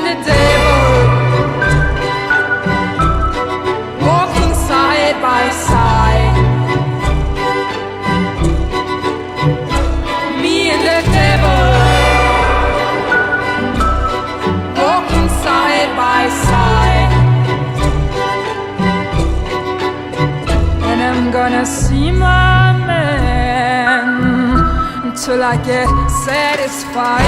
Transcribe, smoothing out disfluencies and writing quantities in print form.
the devil, walking side by side. Me and the devil, walking side by side. And I'm gonna see my man till I get satisfied.